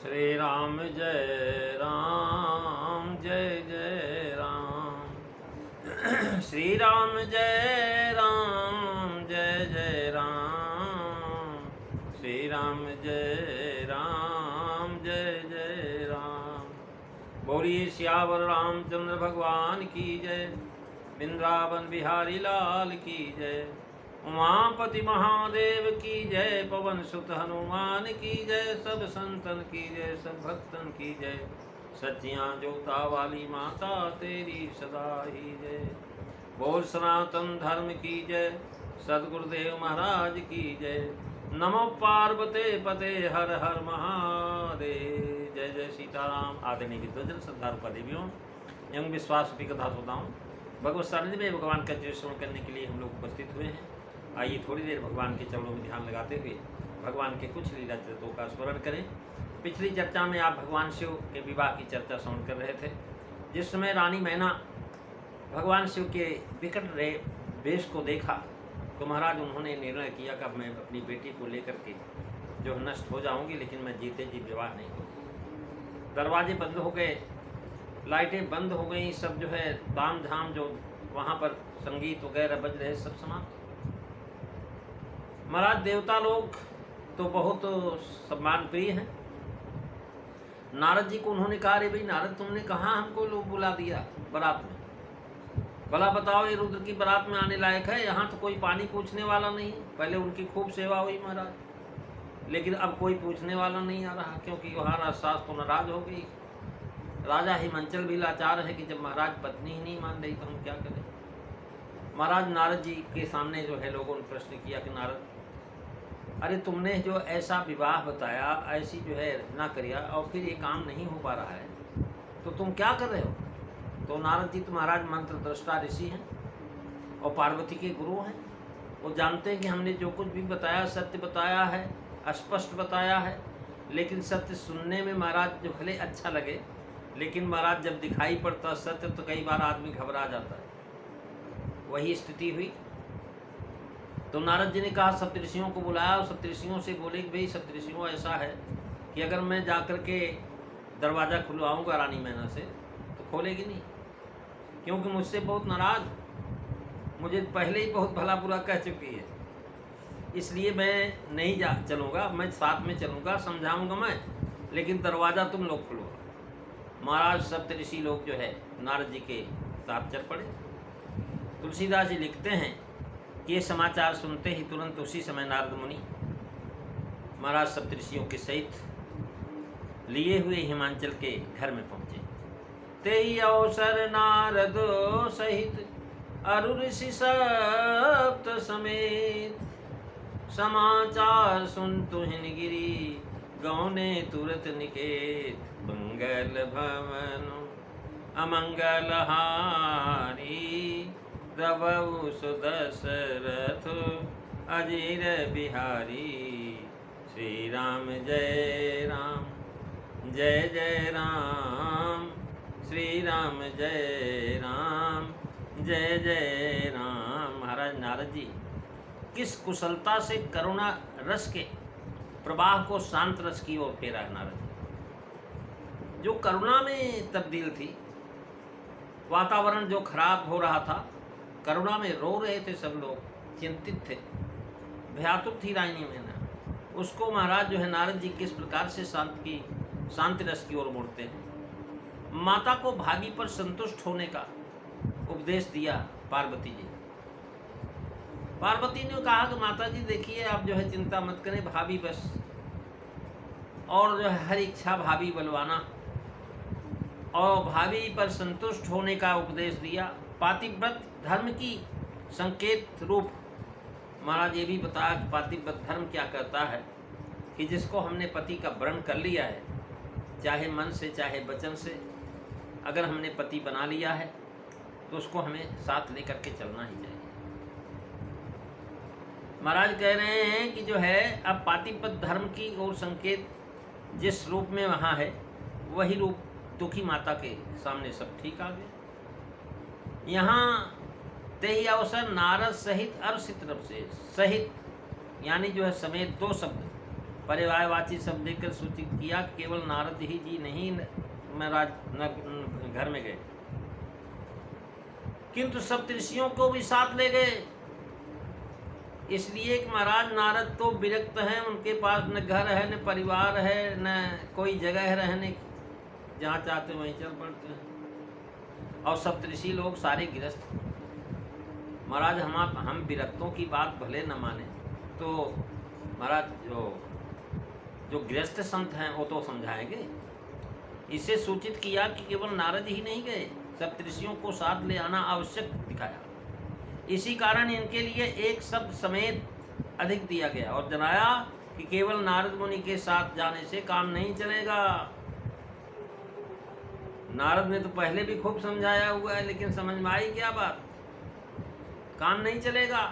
श्री राम जय राम जय जय राम। श्री राम जय राम जय जय राम। श्री राम जय राम जय जय राम। बोलिए सियावर रामचंद्र भगवान की जय। वृंदावन बिहारी लाल की जय। उमापति महादेव की जय। पवन सुत हनुमान की जय। सब संतन की जय, सब भक्तन की जय। सच्चियां जोता वाली माता तेरी सदा ही जय। बोल सनातन धर्म की जय। सदगुरुदेव महाराज की जय। नमो पार्वते पते हर हर महादेव। जय जय सीताराम। आदरणीय विद्वजन श्रद्धालु पदेवियों एवं विश्वास रूपी कथा श्रोताओं, भगवत सानिध्य में भगवान का श्रवण करने के लिए हम लोग उपस्थित हुए हैं। आइए थोड़ी देर भगवान के चरणों में ध्यान लगाते हुए भगवान के कुछ लीला चरित्रों का स्मरण करें। पिछली चर्चा में आप भगवान शिव के विवाह की चर्चा श्रवण कर रहे थे, जिस समय रानी मैना भगवान शिव के विकट वेश को देखा तो महाराज उन्होंने निर्णय किया कि मैं अपनी बेटी को लेकर के जो नष्ट हो जाऊंगी, लेकिन मैं जीते जी विवाह नहीं करूँगी। दरवाजे बंद हो गए, लाइटें बंद हो गई, सब जो है ताम झाम जो वहाँ पर संगीत वगैरह बज रहे सब समाप्त। महाराज देवता लोग तो बहुत सम्मान प्रिय हैं। नारद जी को उन्होंने कहा, अरे भाई नारद, तुमने कहाँ हमको लोग बुला दिया बारात में, भला बताओ ये रुद्र की बारात में आने लायक है? यहाँ तो कोई पानी पूछने वाला नहीं। पहले उनकी खूब सेवा हुई महाराज, लेकिन अब कोई पूछने वाला नहीं आ रहा, क्योंकि वहाँ सास तो नाराज हो गई। राजा हिमांचल भी लाचार है कि जब महाराज पत्नी ही नहीं मान रही तो हम क्या करें। महाराज नारद जी के सामने जो है लोगों ने प्रश्न किया कि नारद, अरे तुमने जो ऐसा विवाह बताया, ऐसी जो है रचना करिया, और फिर ये काम नहीं हो पा रहा है, तो तुम क्या कर रहे हो? तो नारद जी तो महाराज मंत्र दृष्टा ऋषि हैं और पार्वती के गुरु हैं। वो जानते हैं कि हमने जो कुछ भी बताया सत्य बताया है, स्पष्ट बताया है। लेकिन सत्य सुनने में महाराज जो भले अच्छा लगे, लेकिन महाराज जब दिखाई पड़ता सत्य तो कई बार आदमी घबरा जाता है। वही स्थिति हुई। तो नारद जी ने कहा, सप्तऋषियों को बुलाया और सप्तऋषियों से बोले कि भाई सप्तऋषियों, ऐसा है कि अगर मैं जाकर के दरवाज़ा खुलवाऊंगा रानी मैना से तो खोलेगी नहीं, क्योंकि मुझसे बहुत नाराज, मुझे पहले ही बहुत भला बुरा कह चुकी है। इसलिए मैं नहीं चलूँगा, मैं साथ में चलूँगा, समझाऊँगा मैं, लेकिन दरवाज़ा तुम लोग खुलवा। महाराज सप्तऋषि लोग जो है नारद जी के साथ चल पड़े। तुलसीदास जी लिखते हैं कि ये समाचार सुनते ही तुरंत उसी समय नारद मुनि महाराज सप्तऋषियों के सहित लिए हुए हिमांचल के घर में पहुँचे। तेई अवसर नारद सहित अरु ऋषि सप्त समेत, समाचार सुन तुहिन गिरी गौने तुरत निकेत। मंगल भवन अमंगल हारी, रवउ सुदशरथ अजीर बिहारी। श्री राम जय राम जय जय राम। श्री राम जय राम जय जय राम। महाराज नारद जी किस कुशलता से करुणा रस के प्रवाह को शांत रस की ओर फेरा है। नारद जी जो करुणा में तब्दील थी, वातावरण जो खराब हो रहा था, करुणा में रो रहे थे सब लोग, चिंतित थे, भयातुर थी रानी मैना, उसको महाराज जो है नारद जी किस प्रकार से शांति रस की ओर मोड़ते हैं। माता को भाभी पर संतुष्ट होने का उपदेश दिया पार्वती जी। पार्वती ने कहा कि माता जी देखिए, आप जो है चिंता मत करें, भाभी बस, और जो है हर इच्छा भाभी बलवाना, और भाभी पर संतुष्ट होने का उपदेश दिया। पातिव्रत धर्म की संकेत रूप महाराज ये भी बताया कि पातिव्रत धर्म क्या कहता है कि जिसको हमने पति का व्रण कर लिया है, चाहे मन से चाहे वचन से, अगर हमने पति बना लिया है तो उसको हमें साथ लेकर के चलना ही चाहिए। महाराज कह रहे हैं कि जो है अब पातिव्रत धर्म की ओर संकेत जिस रूप में वहाँ है, वही रूप दुखी माता के सामने सब ठीक आ गए। यहाँ तेही अवसर नारद सहित अर्षित रब से, सहित यानी जो है समेत दो शब्द पर्यायवाची शब्द देकर सूचित किया केवल नारद ही जी नहीं महाराज घर में गए, किंतु सप्तऋषियों को भी साथ ले गए। इसलिए कि महाराज नारद तो विरक्त हैं, उनके पास न घर है न परिवार है न कोई जगह है रहने की, जहाँ चाहते वहीं चल पड़ते हैं। और सप्तऋषि लोग सारे गृहस्थ। महाराज हम विरक्तों की बात भले न माने, तो महाराज जो गृहस्थ संत हैं वो तो समझाएंगे। इसे सूचित किया कि केवल नारद ही नहीं गए, सप्तऋषियों को साथ ले आना आवश्यक दिखाया। इसी कारण इनके लिए एक शब्द समेत अधिक दिया गया और जनाया कि केवल नारद मुनि के साथ जाने से काम नहीं चलेगा। नारद ने तो पहले भी खूब समझाया हुआ है, लेकिन समझ में आई क्या बात? काम नहीं चलेगा।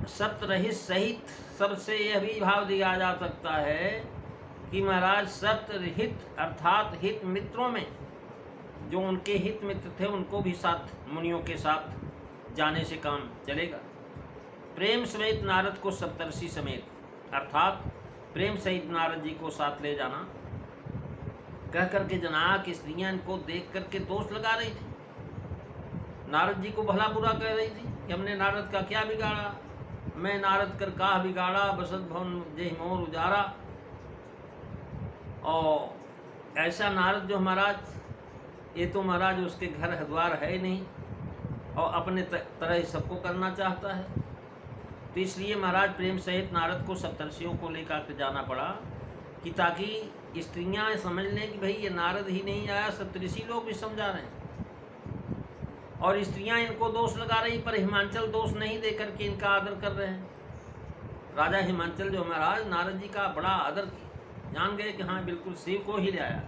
सप्तरहित सहित सबसे यह भी भाव दिया जा सकता है कि महाराज सप्तरहित अर्थात हित मित्रों में जो उनके हित मित्र थे उनको भी साथ मुनियों के साथ जाने से काम चलेगा। प्रेम समेत नारद को सप्तर्षि समेत अर्थात प्रेम सहित नारद जी को साथ ले जाना कह करके जनाया कि स्त्रियां इनको देख करके दोष लगा रही थी, नारद जी को भला बुरा कह रही थी कि हमने नारद का क्या बिगाड़ा, मैं नारद कर का बिगाड़ा, बसत भवन जय मोर उजारा। और ऐसा नारद जो महाराज, ये तो महाराज उसके घर द्वार है नहीं और अपने तरह ही सबको करना चाहता है। तो इसलिए महाराज प्रेम सहित नारद को सप्तर्षियों को लेकर के जाना पड़ा कि ताकि स्त्रियां समझ लें कि भाई ये नारद ही नहीं आया, सप्तऋषि लोग भी समझा रहे हैं। और स्त्रियां इनको दोष लगा रही, पर हिमांचल दोष नहीं दे करके इनका आदर कर रहे हैं। राजा हिमांचल जो महाराज नारद जी का बड़ा आदर किया, जान गए कि हाँ बिल्कुल शिव को ही ले आया।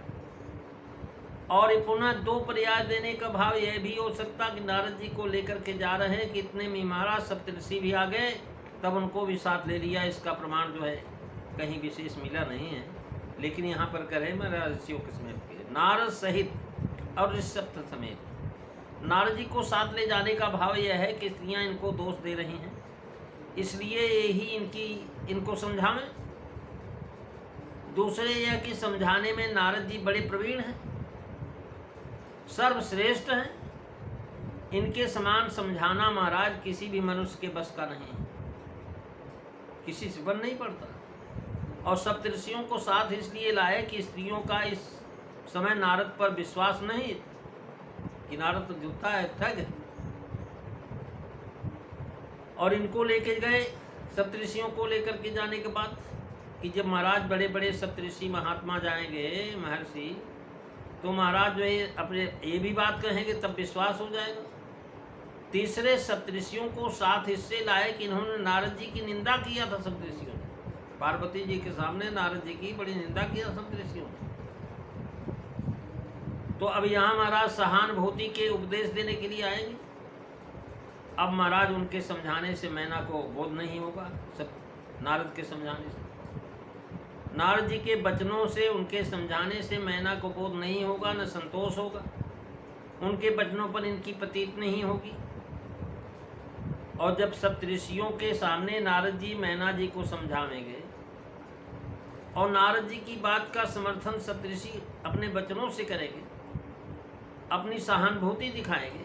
और ये पुनः दो पर्याय देने का भाव यह भी हो सकता कि नारद जी को लेकर के जा रहे हैं कि इतने में महाराज सप्तऋषि भी आ गए, तब उनको भी साथ ले लिया। इसका प्रमाण जो है कहीं विशेष मिला नहीं है, लेकिन यहाँ पर करें महाराज ऋषियों के समेत नारद सहित और सप्त समेत नारद जी को साथ ले जाने का भाव यह है कि स्त्रियाँ इनको दोष दे रही हैं, इसलिए यही इनको समझावें। दूसरे यह कि समझाने में नारद जी बड़े प्रवीण हैं, सर्वश्रेष्ठ हैं। इनके समान समझाना महाराज किसी भी मनुष्य के बस का नहीं है, किसी से बन नहीं पड़ता। और सप्तऋषियों को साथ इसलिए लाए कि स्त्रियों का इस समय नारद पर विश्वास नहीं कि नारद तो झूठा है, ठग है। और इनको लेके गए सप्तऋषियों को लेकर के जाने के बाद कि जब महाराज बड़े बड़े सप्तऋषि महात्मा जाएंगे महर्षि, तो महाराज जो है अपने ये भी बात कहेंगे तब विश्वास हो जाएगा। तीसरे सप्तऋषियों को साथ इससे लाए कि इन्होंने नारद जी की निंदा किया था। सप्तऋषियों ने पार्वती जी के सामने नारद जी की बड़ी निंदा किया सप्तऋषियों ने। तो अब यहाँ महाराज सहानुभूति के उपदेश देने के लिए आएंगे। अब महाराज उनके समझाने से मैना को बोध नहीं होगा, सब नारद के समझाने से, नारद जी के वचनों से उनके समझाने से मैना को बोध नहीं होगा, न संतोष होगा, उनके वचनों पर इनकी प्रतीत नहीं होगी। और जब सप्तऋषियों के सामने नारद जी मैना जी को समझावेंगे और नारद जी की बात का समर्थन सप्तऋषि अपने वचनों से करेंगे, अपनी सहानुभूति दिखाएंगे,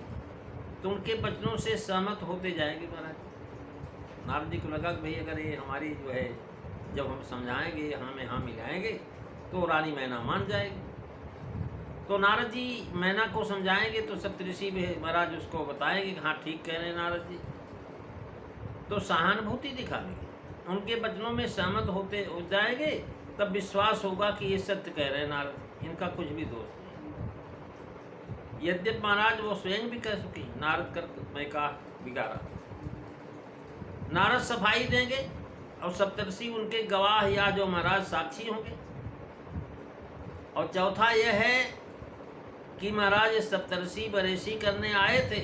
तो उनके वचनों से सहमत होते जाएंगे। महाराज नारद जी को लगा कि भाई अगर ये हमारी जो है जब हम समझाएंगे, हमें हाँ मिलाएंगे, तो रानी मैना मान जाएगी। तो नारद जी मैना को समझाएंगे तो सप्तऋषि भी महाराज उसको बताएंगे कि हाँ ठीक कह रहे हैं नारद जी, तो सहानुभूति दिखाएंगे, उनके वचनों में सहमत होते हो जाएंगे, तब विश्वास होगा कि ये सत्य कह रहे हैं नारद, इनका कुछ भी दोष नहीं। यद्यप महाराज वो स्वयं भी कह चुकी नारद कर मैं का बिगाड़ा। नारद सफाई देंगे और सप्तऋषि उनके गवाह या जो महाराज साक्षी होंगे। और चौथा यह है कि महाराज सप्तऋषि बरेसी करने आए थे,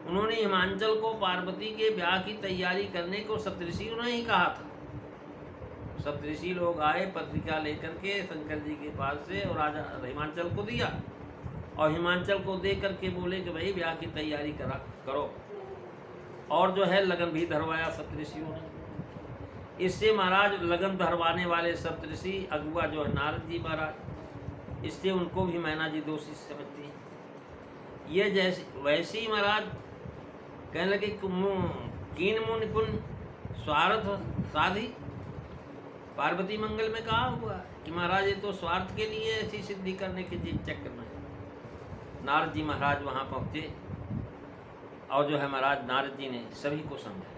उन्होंने हिमांचल को पार्वती के ब्याह की तैयारी करने को सप्तऋषियों ने ही कहा था। सप्तऋषि लोग आए पत्रिका लेकर के शंकर जी के पास से और राजा हिमांचल को दिया, और हिमांचल को दे करके बोले कि भाई ब्याह की तैयारी करो, और जो है लगन भी धरवाया सप्तऋषियों ने। इससे महाराज लगन भरवाने वाले सप्तऋषि अगुआ जो है नारद जी महाराज, इससे उनको भी मैना जी दोषी समझती है। ये जैसे वैसे ही महाराज कहने लगे कीन मुनि पुण्य स्वार्थ साधी। पार्वती मंगल में कहा हुआ कि महाराज ये तो स्वार्थ के लिए ऐसी सिद्धि करने के चक्कर में। नारद जी महाराज वहाँ पहुँचे और जो है महाराज नारद जी ने सभी को समझाया,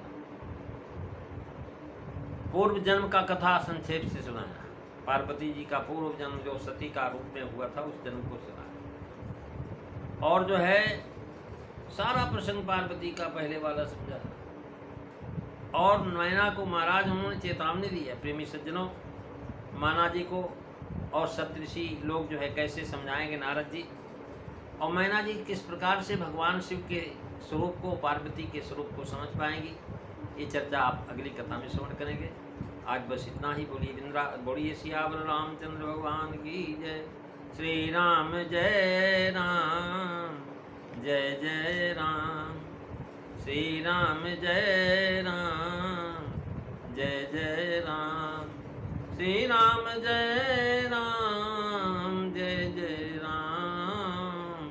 पूर्व जन्म का कथा संक्षेप से सुनाया। पार्वती जी का पूर्व जन्म जो सती का रूप में हुआ था उस जन्म को सुनाया, और जो है सारा प्रसंग पार्वती का पहले वाला समझा। और मैना को महाराज उन्होंने चेतावनी दी है, प्रेमी सज्जनों माना जी को और सप्तऋषि लोग जो है कैसे समझाएंगे नारद जी, और मैना जी किस प्रकार से भगवान शिव के स्वरूप को, पार्वती के स्वरूप को समझ पाएंगी, ये चर्चा आप अगली कथा में श्रवण करेंगे। आज बस इतना ही। बोलिए सियावर रामचंद्र भगवान की जय। श्री राम जय राम, जय जय राम। श्री राम जय राम, जय जय राम। श्री राम जय राम, जय जय राम।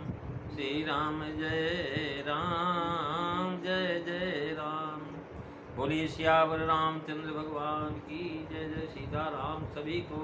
श्री राम जय राम, जय जय राम। बोलिए सियावर रामचंद्र भगवान की जय। जय सीताराम। सभी को